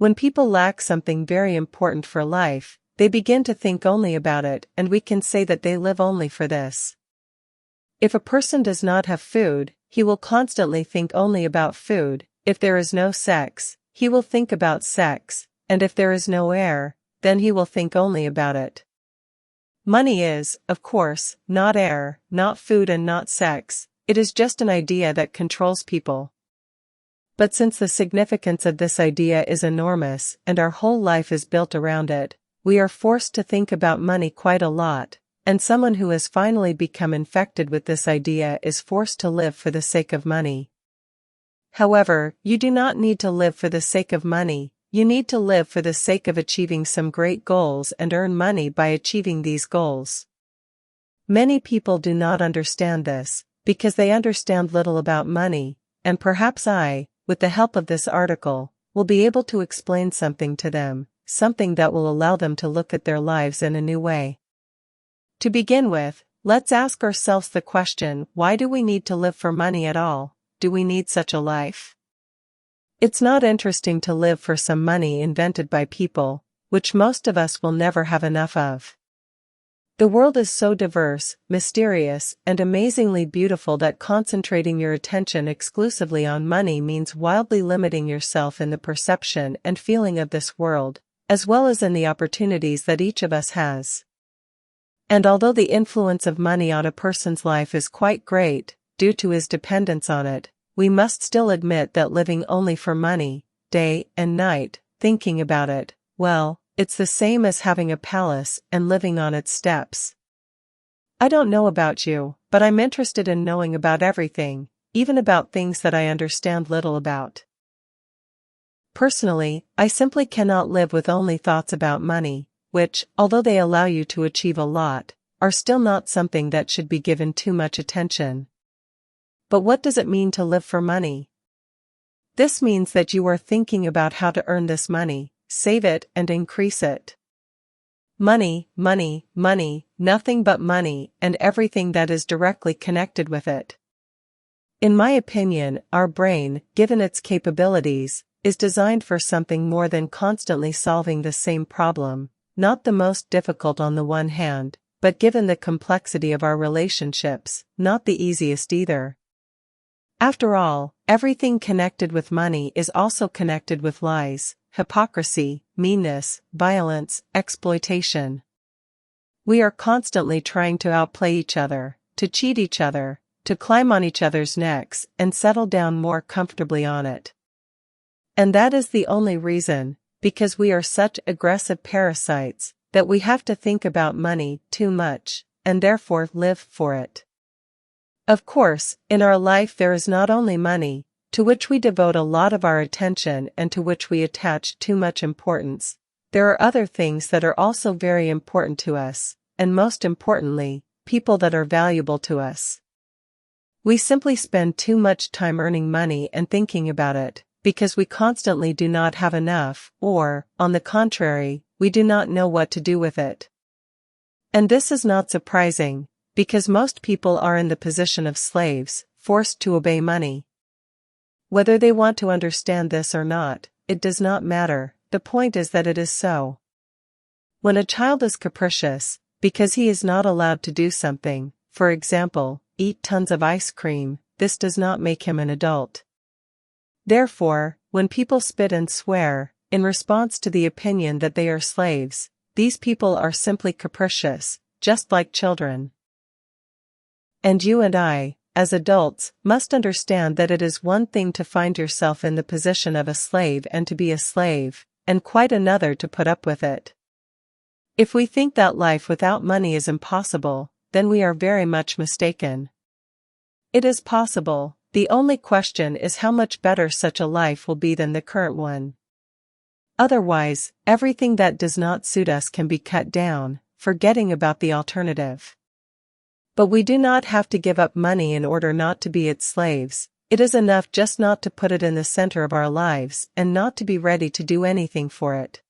When people lack something very important for life, they begin to think only about it, and we can say that they live only for this. If a person does not have food, he will constantly think only about food. If there is no sex, he will think about sex, and if there is no air, then he will think only about it. Money is, of course, not air, not food and not sex. It is just an idea that controls people. But since the significance of this idea is enormous and our whole life is built around it, we are forced to think about money quite a lot, and someone who has finally become infected with this idea is forced to live for the sake of money. However, you do not need to live for the sake of money. You need to live for the sake of achieving some great goals and earn money by achieving these goals. Many people do not understand this, because they understand little about money, and perhaps I, with the help of this article, will be able to explain something to them, something that will allow them to look at their lives in a new way. To begin with, let's ask ourselves the question, why do we need to live for money at all? Do we need such a life? It's not interesting to live for some money invented by people, which most of us will never have enough of. The world is so diverse, mysterious, and amazingly beautiful that concentrating your attention exclusively on money means wildly limiting yourself in the perception and feeling of this world, as well as in the opportunities that each of us has. And although the influence of money on a person's life is quite great, due to his dependence on it, we must still admit that living only for money, day and night, thinking about it, well, it's the same as having a palace and living on its steps. I don't know about you, but I'm interested in knowing about everything, even about things that I understand little about. Personally, I simply cannot live with only thoughts about money, which, although they allow you to achieve a lot, are still not something that should be given too much attention. But what does it mean to live for money? This means that you are thinking about how to earn this money, save it and increase it. Money, money, money, nothing but money, and everything that is directly connected with it. In my opinion, our brain, given its capabilities, is designed for something more than constantly solving the same problem, not the most difficult on the one hand, but given the complexity of our relationships, not the easiest either. After all, everything connected with money is also connected with lies, hypocrisy, meanness, violence, exploitation. We are constantly trying to outplay each other, to cheat each other, to climb on each other's necks and settle down more comfortably on it. And that is the only reason, because we are such aggressive parasites, that we have to think about money too much, and therefore live for it. Of course, in our life there is not only money, to which we devote a lot of our attention and to which we attach too much importance. There are other things that are also very important to us, and most importantly, people that are valuable to us. We simply spend too much time earning money and thinking about it, because we constantly do not have enough, or, on the contrary, we do not know what to do with it. And this is not surprising, because most people are in the position of slaves, forced to obey money. Whether they want to understand this or not, it does not matter, the point is that it is so. When a child is capricious, because he is not allowed to do something, for example, eat tons of ice cream, this does not make him an adult. Therefore, when people spit and swear, in response to the opinion that they are slaves, these people are simply capricious, just like children. And you and I, as adults, must understand that it is one thing to find yourself in the position of a slave and to be a slave, and quite another to put up with it. If we think that life without money is impossible, then we are very much mistaken. It is possible, the only question is how much better such a life will be than the current one. Otherwise, everything that does not suit us can be cut down, forgetting about the alternative. But we do not have to give up money in order not to be its slaves. It is enough just not to put it in the center of our lives and not to be ready to do anything for it.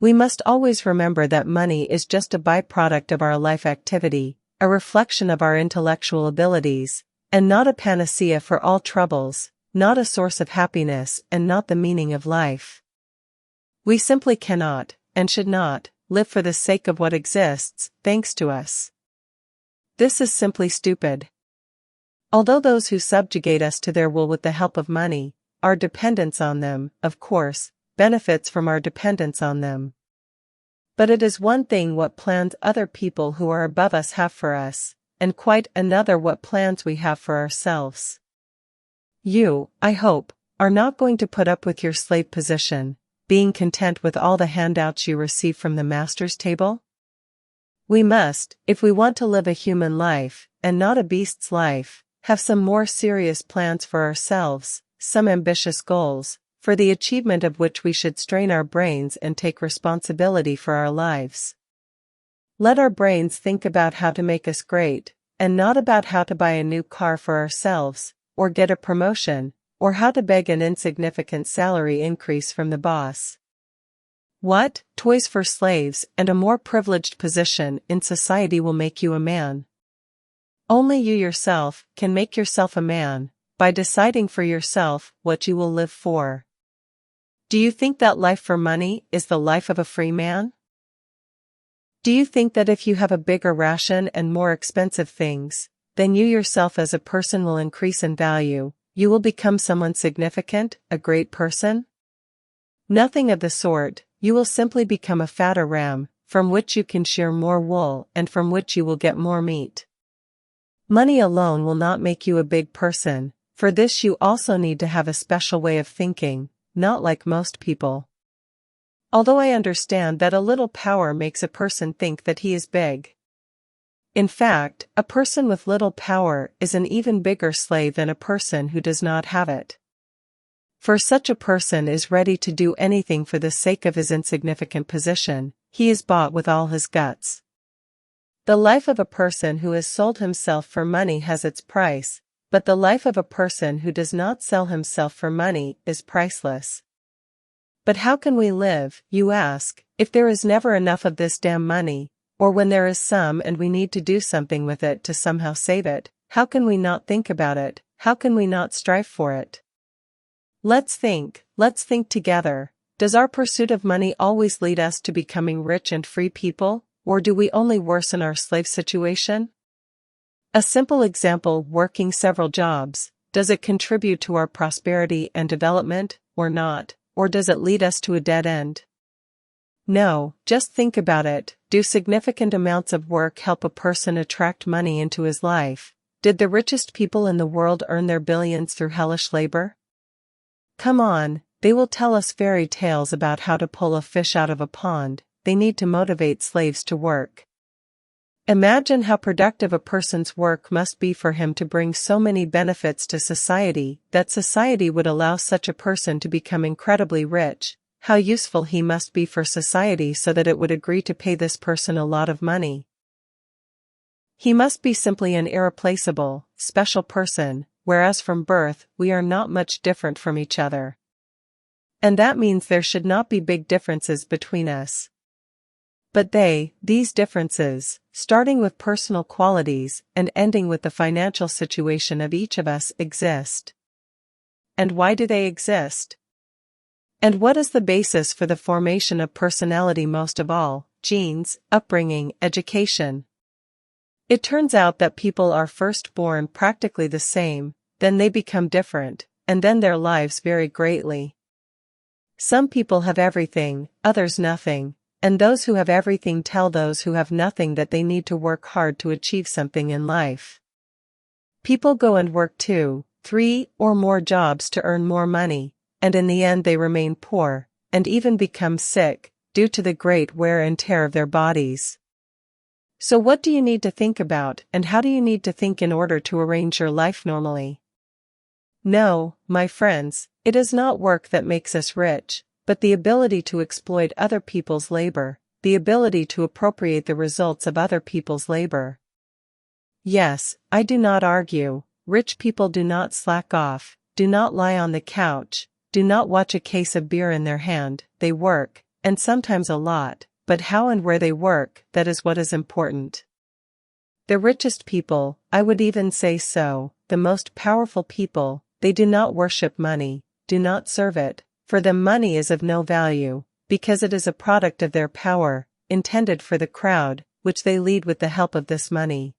We must always remember that money is just a byproduct of our life activity, a reflection of our intellectual abilities, and not a panacea for all troubles, not a source of happiness and not the meaning of life. We simply cannot, and should not, live for the sake of what exists, thanks to us. This is simply stupid. Although those who subjugate us to their will with the help of money, our dependence on them, of course, benefits from our dependence on them. But it is one thing what plans other people who are above us have for us, and quite another what plans we have for ourselves. You, I hope, are not going to put up with your slave position, being content with all the handouts you receive from the master's table? We must, if we want to live a human life, and not a beast's life, have some more serious plans for ourselves, some ambitious goals, for the achievement of which we should strain our brains and take responsibility for our lives. Let our brains think about how to make us great, and not about how to buy a new car for ourselves, or get a promotion, or how to beg an insignificant salary increase from the boss. What, toys for slaves and a more privileged position in society will make you a man? Only you yourself can make yourself a man, by deciding for yourself what you will live for. Do you think that life for money is the life of a free man? Do you think that if you have a bigger ration and more expensive things, then you yourself as a person will increase in value, you will become someone significant, a great person? Nothing of the sort, you will simply become a fatter ram, from which you can shear more wool and from which you will get more meat. Money alone will not make you a big person, for this you also need to have a special way of thinking, not like most people. Although I understand that a little power makes a person think that he is big. In fact, a person with little power is an even bigger slave than a person who does not have it. For such a person is ready to do anything for the sake of his insignificant position, he is bought with all his guts. The life of a person who has sold himself for money has its price, but the life of a person who does not sell himself for money is priceless. But how can we live, you ask, if there is never enough of this damn money, or when there is some and we need to do something with it to somehow save it? How can we not think about it? How can we not strive for it? Let's think together. Does our pursuit of money always lead us to becoming rich and free people, or do we only worsen our slave situation? A simple example: working several jobs, does it contribute to our prosperity and development, or not, or does it lead us to a dead end? No, just think about it. Do significant amounts of work help a person attract money into his life? Did the richest people in the world earn their billions through hellish labor? Come on, they will tell us fairy tales about how to pull a fish out of a pond. They need to motivate slaves to work. Imagine how productive a person's work must be for him to bring so many benefits to society that society would allow such a person to become incredibly rich. How useful he must be for society so that it would agree to pay this person a lot of money. He must be simply an irreplaceable, special person, whereas from birth we are not much different from each other. And that means there should not be big differences between us. But these differences, starting with personal qualities and ending with the financial situation of each of us, exist. And why do they exist? And what is the basis for the formation of personality most of all? Genes, upbringing, education. It turns out that people are first born practically the same, then they become different, and then their lives vary greatly. Some people have everything, others nothing, and those who have everything tell those who have nothing that they need to work hard to achieve something in life. People go and work 2, 3, or more jobs to earn more money, and in the end they remain poor, and even become sick, due to the great wear and tear of their bodies. So what do you need to think about, and how do you need to think in order to arrange your life normally? No, my friends, it is not work that makes us rich, but the ability to exploit other people's labor, the ability to appropriate the results of other people's labor. Yes, I do not argue, rich people do not slack off, do not lie on the couch, do not watch a case of beer in their hand, they work, and sometimes a lot, but how and where they work, that is what is important. The richest people, I would even say so, the most powerful people, they do not worship money, do not serve it. For them money is of no value, because it is a product of their power, intended for the crowd, which they lead with the help of this money.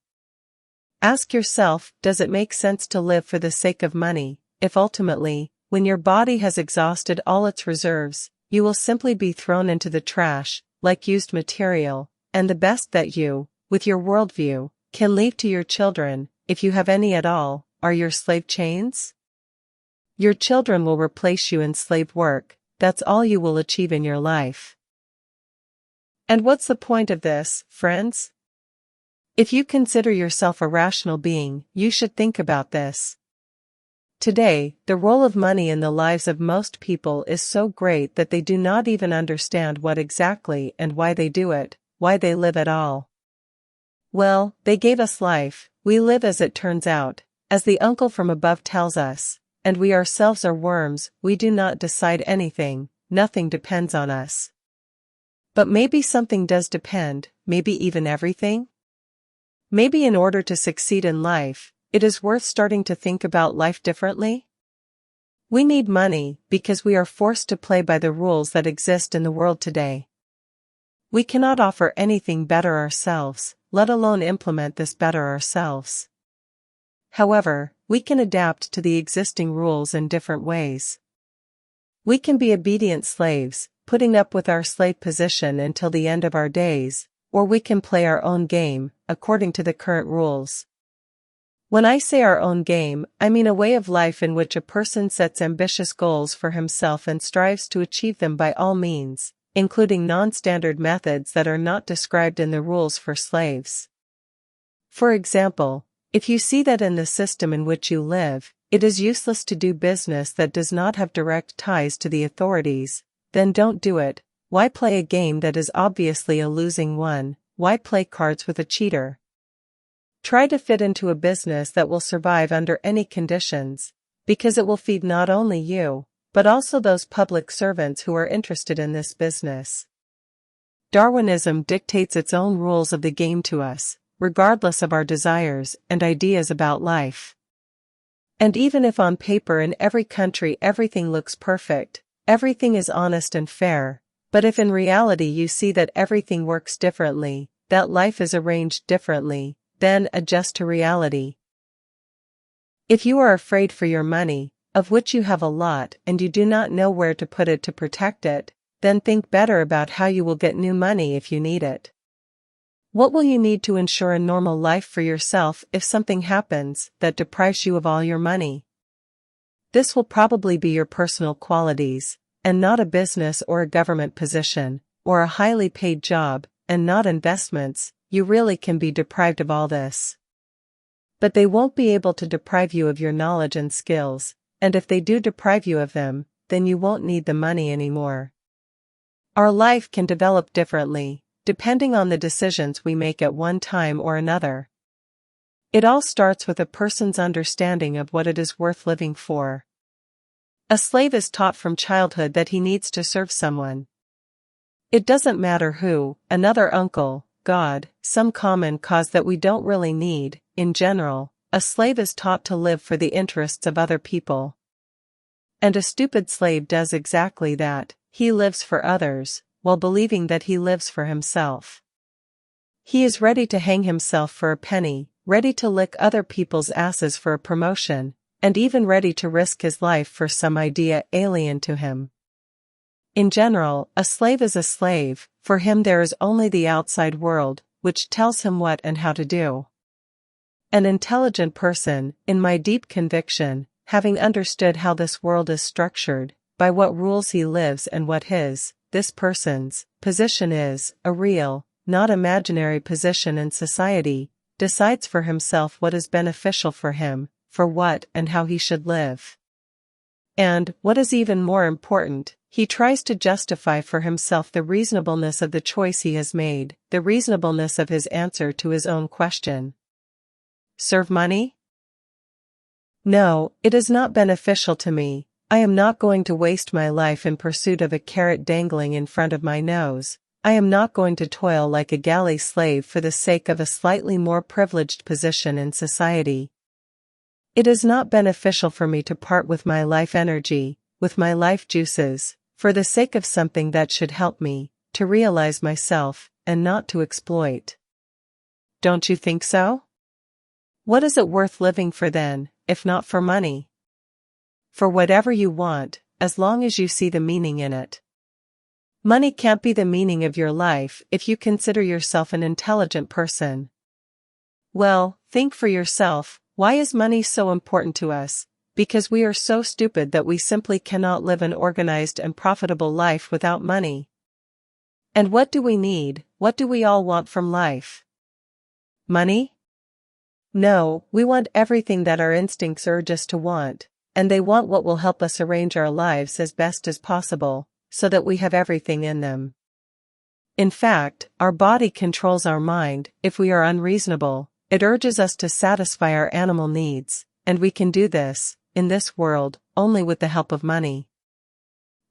Ask yourself, does it make sense to live for the sake of money, if ultimately, when your body has exhausted all its reserves, you will simply be thrown into the trash, like used material, and the best that you, with your worldview, can leave to your children, if you have any at all, are your slave chains? Your children will replace you in slave work, that's all you will achieve in your life. And what's the point of this, friends? If you consider yourself a rational being, you should think about this. Today, the role of money in the lives of most people is so great that they do not even understand what exactly and why they do it, why they live at all. Well, they gave us life, we live as it turns out, as the uncle from above tells us, and we ourselves are worms, we do not decide anything, nothing depends on us. But maybe something does depend, maybe even everything? Maybe in order to succeed in life, it is worth starting to think about life differently? We need money because we are forced to play by the rules that exist in the world today. We cannot offer anything better ourselves, let alone implement this better ourselves. However, we can adapt to the existing rules in different ways. We can be obedient slaves, putting up with our slave position until the end of our days, or we can play our own game, according to the current rules. When I say our own game, I mean a way of life in which a person sets ambitious goals for himself and strives to achieve them by all means, including non-standard methods that are not described in the rules for slaves. For example, if you see that in the system in which you live, it is useless to do business that does not have direct ties to the authorities, then don't do it. Why play a game that is obviously a losing one? Why play cards with a cheater? Try to fit into a business that will survive under any conditions, because it will feed not only you, but also those public servants who are interested in this business. Darwinism dictates its own rules of the game to us, regardless of our desires and ideas about life. And even if on paper in every country everything looks perfect, everything is honest and fair, but if in reality you see that everything works differently, that life is arranged differently, then adjust to reality. If you are afraid for your money, of which you have a lot and you do not know where to put it to protect it, then think better about how you will get new money if you need it. What will you need to ensure a normal life for yourself if something happens that deprives you of all your money? This will probably be your personal qualities, and not a business or a government position, or a highly paid job, and not investments. You really can be deprived of all this. But they won't be able to deprive you of your knowledge and skills, and if they do deprive you of them, then you won't need the money anymore. Our life can develop differently, depending on the decisions we make at one time or another. It all starts with a person's understanding of what it is worth living for. A slave is taught from childhood that he needs to serve someone. It doesn't matter who, another uncle, God, some common cause that we don't really need. In general, a slave is taught to live for the interests of other people. And a stupid slave does exactly that, he lives for others, while believing that he lives for himself. He is ready to hang himself for a penny, ready to lick other people's asses for a promotion, and even ready to risk his life for some idea alien to him. In general, a slave is a slave, for him there is only the outside world, which tells him what and how to do. An intelligent person, in my deep conviction, having understood how this world is structured, by what rules he lives and what this person's, position is, a real, not imaginary position in society, decides for himself what is beneficial for him, for what and how he should live. And, what is even more important, he tries to justify for himself the reasonableness of the choice he has made, the reasonableness of his answer to his own question. Serve money? No, it is not beneficial to me. I am not going to waste my life in pursuit of a carrot dangling in front of my nose. I am not going to toil like a galley slave for the sake of a slightly more privileged position in society. It is not beneficial for me to part with my life energy, with my life juices, for the sake of something that should help me, to realize myself, and not to exploit. Don't you think so? What is it worth living for then, if not for money? For whatever you want, as long as you see the meaning in it. Money can't be the meaning of your life if you consider yourself an intelligent person. Well, think for yourself, why is money so important to us? Because we are so stupid that we simply cannot live an organized and profitable life without money. And what do we need? What do we all want from life? Money? No, we want everything that our instincts urge us to want, and they want what will help us arrange our lives as best as possible, so that we have everything in them. In fact, our body controls our mind. If we are unreasonable, it urges us to satisfy our animal needs, and we can do this, in this world, only with the help of money.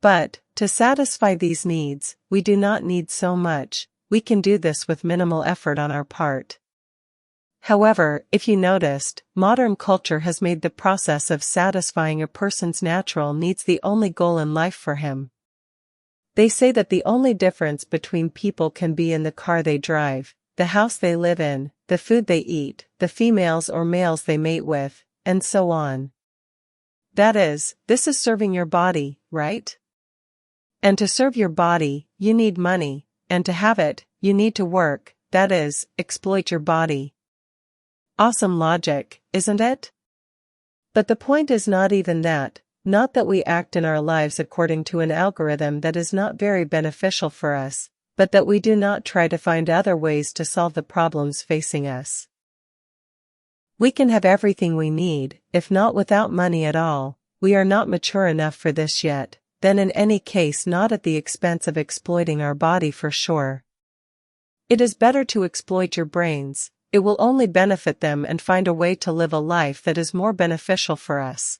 But, to satisfy these needs, we do not need so much. We can do this with minimal effort on our part. However, if you noticed, modern culture has made the process of satisfying a person's natural needs the only goal in life for him. They say that the only difference between people can be in the car they drive, the house they live in, the food they eat, the females or males they mate with, and so on. That is, this is serving your body, right? And to serve your body, you need money, and to have it, you need to work, that is, exploit your body. Awesome logic, isn't it? But the point is not even that, not that we act in our lives according to an algorithm that is not very beneficial for us, but that we do not try to find other ways to solve the problems facing us. We can have everything we need, if not without money at all. We are not mature enough for this yet, then in any case not at the expense of exploiting our body for sure. It is better to exploit your brains. It will only benefit them and find a way to live a life that is more beneficial for us.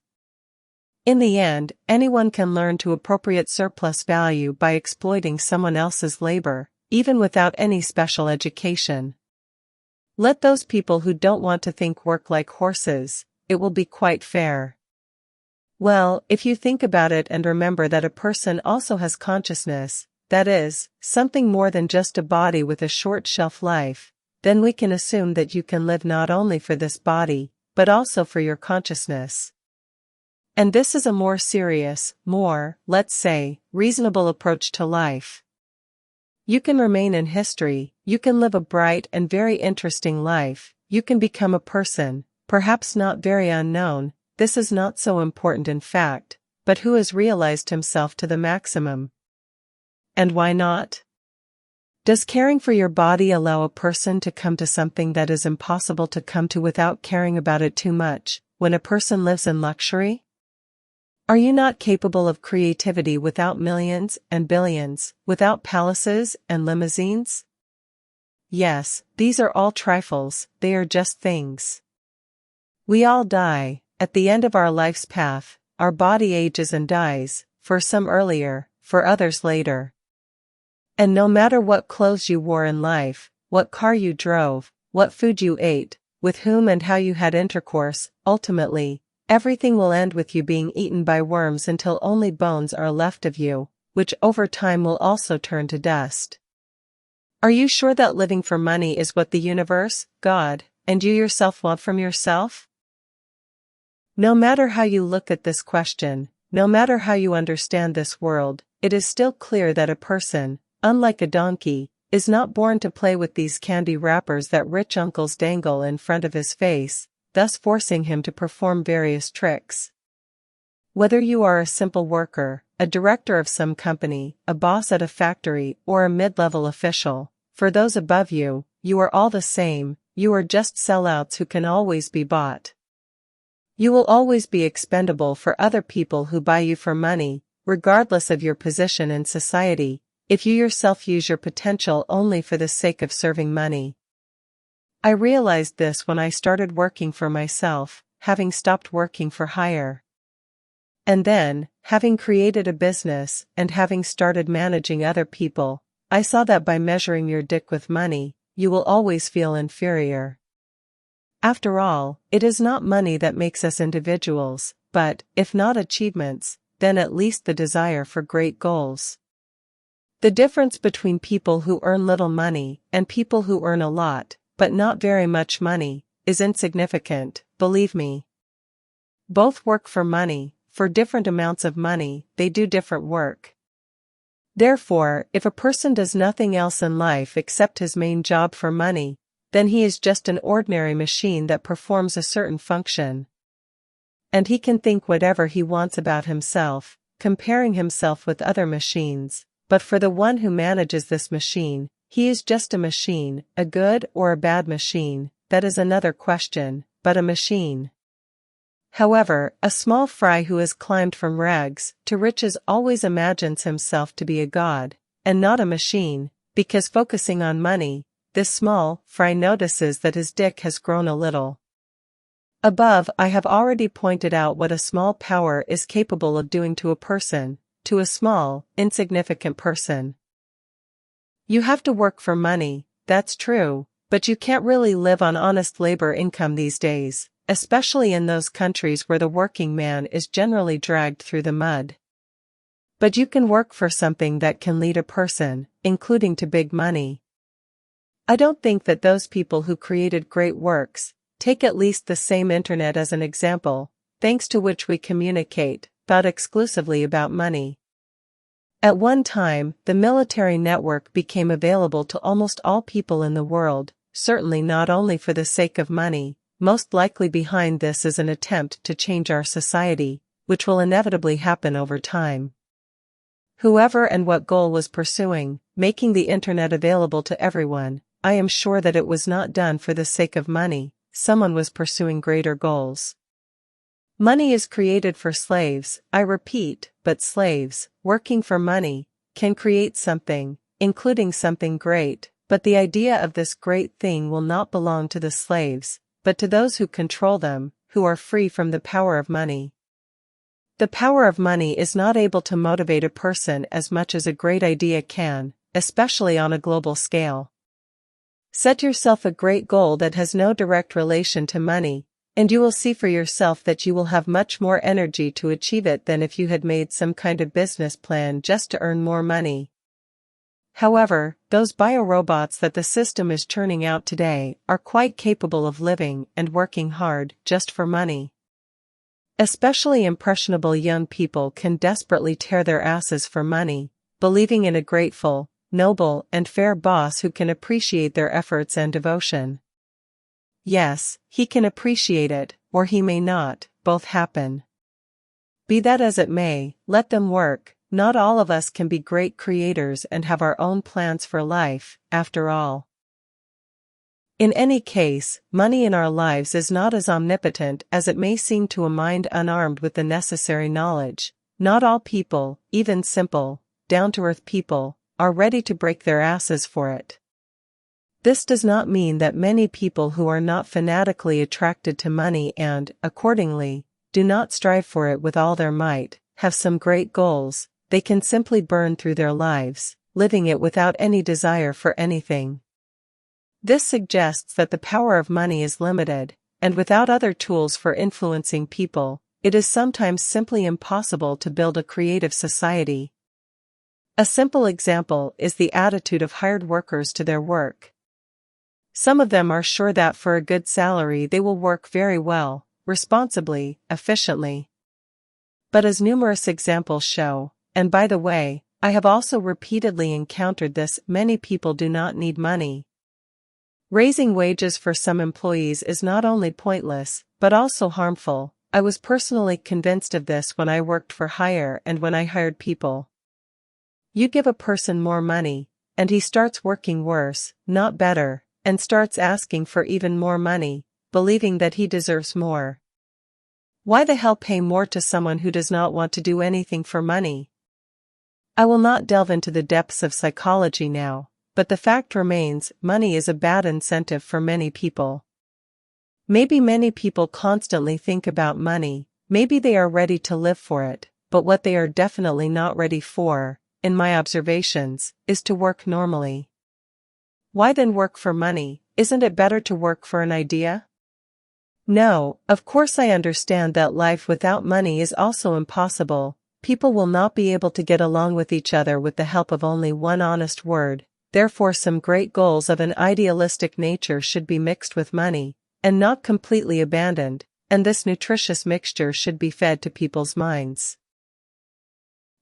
In the end, anyone can learn to appropriate surplus value by exploiting someone else's labor, even without any special education. Let those people who don't want to think work like horses, it will be quite fair. Well, if you think about it and remember that a person also has consciousness, that is, something more than just a body with a short shelf life, then we can assume that you can live not only for this body, but also for your consciousness. And this is a more serious, more, let's say, reasonable approach to life. You can remain in history, you can live a bright and very interesting life, you can become a person, perhaps not very unknown, this is not so important in fact, but who has realized himself to the maximum. And why not? Does caring for your body allow a person to come to something that is impossible to come to without caring about it too much, when a person lives in luxury? Are you not capable of creativity without millions and billions, without palaces and limousines? Yes, these are all trifles, they are just things. We all die, at the end of our life's path, our body ages and dies, for some earlier, for others later. And no matter what clothes you wore in life, what car you drove, what food you ate, with whom and how you had intercourse, ultimately, everything will end with you being eaten by worms until only bones are left of you, which over time will also turn to dust. Are you sure that living for money is what the universe, God, and you yourself want from yourself? No matter how you look at this question, no matter how you understand this world, it is still clear that a person, unlike a donkey, is not born to play with these candy wrappers that rich uncles dangle in front of his face, thus forcing him to perform various tricks. Whether you are a simple worker, a director of some company, a boss at a factory, or a mid-level official, for those above you, you are all the same, you are just sellouts who can always be bought. You will always be expendable for other people who buy you for money, regardless of your position in society, if you yourself use your potential only for the sake of serving money. I realized this when I started working for myself, having stopped working for hire. And then, having created a business, and having started managing other people, I saw that by measuring your dick with money, you will always feel inferior. After all, it is not money that makes us individuals, but, if not achievements, then at least the desire for great goals. The difference between people who earn little money and people who earn a lot, but not very much money, is insignificant, believe me. Both work for money. For different amounts of money, they do different work. Therefore, if a person does nothing else in life except his main job for money, then he is just an ordinary machine that performs a certain function. And he can think whatever he wants about himself, comparing himself with other machines, but for the one who manages this machine, he is just a machine, a good or a bad machine, that is another question, but a machine. However, a small fry who has climbed from rags to riches always imagines himself to be a god, and not a machine, because focusing on money, this small fry notices that his dick has grown a little. Above, I have already pointed out what a small power is capable of doing to a person, to a small, insignificant person. You have to work for money, that's true, but you can't really live on honest labor income these days, especially in those countries where the working man is generally dragged through the mud. But you can work for something that can lead a person, including to big money. I don't think that those people who created great works, take at least the same internet as an example, thanks to which we communicate, thought exclusively about money. At one time, the military network became available to almost all people in the world, certainly not only for the sake of money. Most likely behind this is an attempt to change our society, which will inevitably happen over time. Whoever and what goal was pursuing, making the internet available to everyone, I am sure that it was not done for the sake of money, someone was pursuing greater goals. Money is created for slaves, I repeat, but slaves, working for money, can create something, including something great, but the idea of this great thing will not belong to the slaves, but to those who control them, who are free from the power of money. The power of money is not able to motivate a person as much as a great idea can, especially on a global scale. Set yourself a great goal that has no direct relation to money, and you will see for yourself that you will have much more energy to achieve it than if you had made some kind of business plan just to earn more money. However, those biorobots that the system is churning out today are quite capable of living and working hard just for money. Especially impressionable young people can desperately tear their asses for money, believing in a grateful, noble, and fair boss who can appreciate their efforts and devotion. Yes, he can appreciate it, or he may not, both happen. Be that as it may, let them work. Not all of us can be great creators and have our own plans for life, after all. In any case, money in our lives is not as omnipotent as it may seem to a mind unarmed with the necessary knowledge. Not all people, even simple, down-to-earth people, are ready to break their asses for it. This does not mean that many people who are not fanatically attracted to money and, accordingly, do not strive for it with all their might, have some great goals. They can simply burn through their lives, living it without any desire for anything. This suggests that the power of money is limited, and without other tools for influencing people, it is sometimes simply impossible to build a creative society. A simple example is the attitude of hired workers to their work. Some of them are sure that for a good salary they will work very well, responsibly, efficiently. But as numerous examples show, and by the way, I have also repeatedly encountered this, many people do not need money. Raising wages for some employees is not only pointless, but also harmful. I was personally convinced of this when I worked for hire and when I hired people. You give a person more money, and he starts working worse, not better, and starts asking for even more money, believing that he deserves more. Why the hell pay more to someone who does not want to do anything for money? I will not delve into the depths of psychology now, but the fact remains, money is a bad incentive for many people. Maybe many people constantly think about money, maybe they are ready to live for it, but what they are definitely not ready for, in my observations, is to work normally. Why then work for money? Isn't it better to work for an idea? No, of course I understand that life without money is also impossible, People will not be able to get along with each other with the help of only one honest word. Therefore, some great goals of an idealistic nature should be mixed with money, and not completely abandoned, and this nutritious mixture should be fed to people's minds.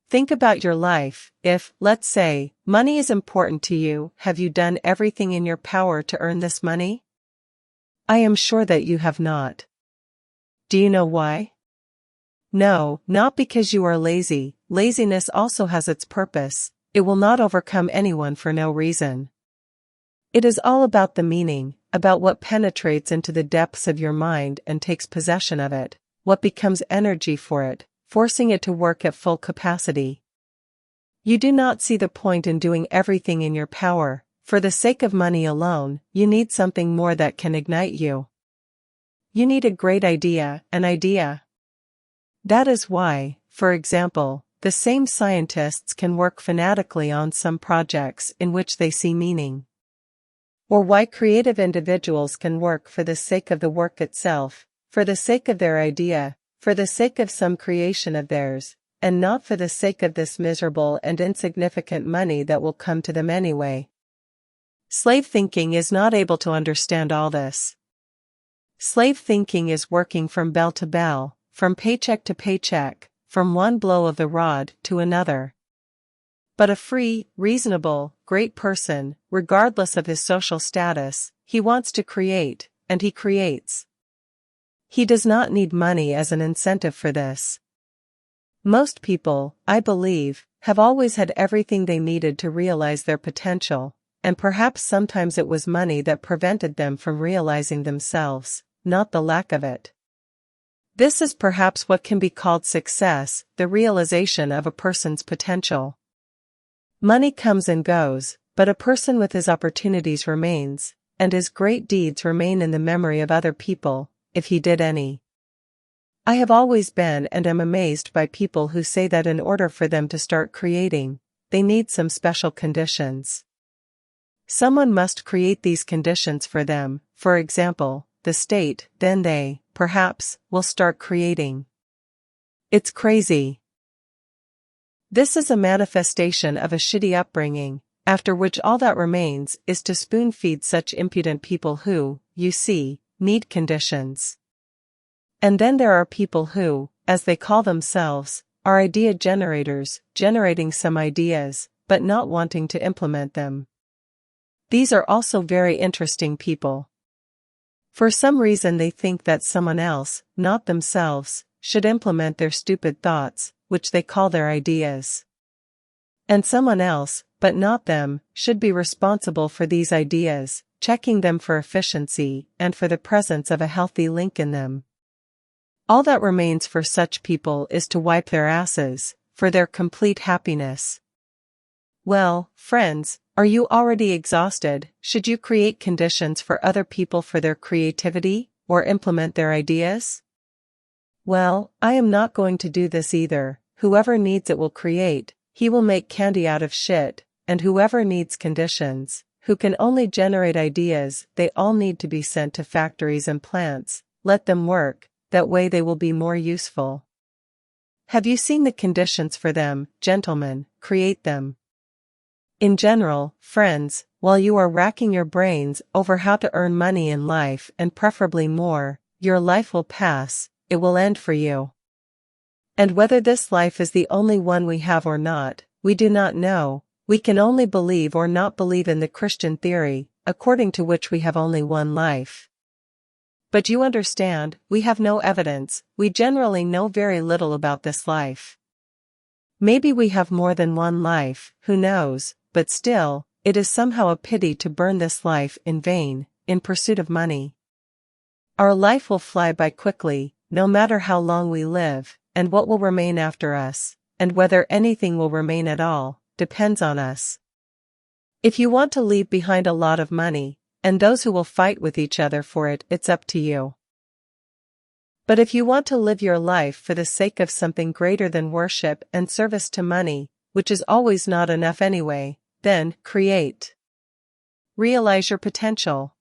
Think about your life. If, let's say, money is important to you, have you done everything in your power to earn this money? I am sure that you have not. Do you know why? No, not because you are lazy. Laziness also has its purpose. It will not overcome anyone for no reason. It is all about the meaning, about what penetrates into the depths of your mind and takes possession of it, what becomes energy for it, forcing it to work at full capacity. You do not see the point in doing everything in your power. For the sake of money alone, you need something more that can ignite you. You need a great idea, an idea. That is why, for example, the same scientists can work fanatically on some projects in which they see meaning. Or why creative individuals can work for the sake of the work itself, for the sake of their idea, for the sake of some creation of theirs, and not for the sake of this miserable and insignificant money that will come to them anyway. Slave thinking is not able to understand all this. Slave thinking is working from bell to bell, from paycheck to paycheck, from one blow of the rod to another. But a free, reasonable, great person, regardless of his social status, he wants to create, and he creates. He does not need money as an incentive for this. Most people, I believe, have always had everything they needed to realize their potential, and perhaps sometimes it was money that prevented them from realizing themselves, not the lack of it. This is perhaps what can be called success, the realization of a person's potential. Money comes and goes, but a person with his opportunities remains, and his great deeds remain in the memory of other people, if he did any. I have always been and am amazed by people who say that in order for them to start creating, they need some special conditions. Someone must create these conditions for them, for example, the state, then they, perhaps, will start creating. It's crazy. This is a manifestation of a shitty upbringing, after which all that remains is to spoon-feed such impudent people who, you see, need conditions. And then there are people who, as they call themselves, are idea generators, generating some ideas, but not wanting to implement them. These are also very interesting people. For some reason they think that someone else, not themselves, should implement their stupid thoughts, which they call their ideas. And someone else, but not them, should be responsible for these ideas, checking them for efficiency and for the presence of a healthy link in them. All that remains for such people is to wipe their asses, for their complete happiness. Well, friends, are you already exhausted? Should you create conditions for other people for their creativity, or implement their ideas? Well, I am not going to do this either. Whoever needs it will create, he will make candy out of shit, and whoever needs conditions, who can only generate ideas, they all need to be sent to factories and plants. Let them work, that way they will be more useful. Have you seen the conditions for them, gentlemen? Create them. In general, friends, while you are racking your brains over how to earn money in life and preferably more, your life will pass, it will end for you. And whether this life is the only one we have or not, we do not know. We can only believe or not believe in the Christian theory, according to which we have only one life. But you understand, we have no evidence, we generally know very little about this life. Maybe we have more than one life, who knows, but still, it is somehow a pity to burn this life in vain, in pursuit of money. Our life will fly by quickly, no matter how long we live, and what will remain after us, and whether anything will remain at all, depends on us. If you want to leave behind a lot of money, and those who will fight with each other for it, it's up to you. But if you want to live your life for the sake of something greater than worship and service to money, which is always not enough anyway, then create. Realize your potential.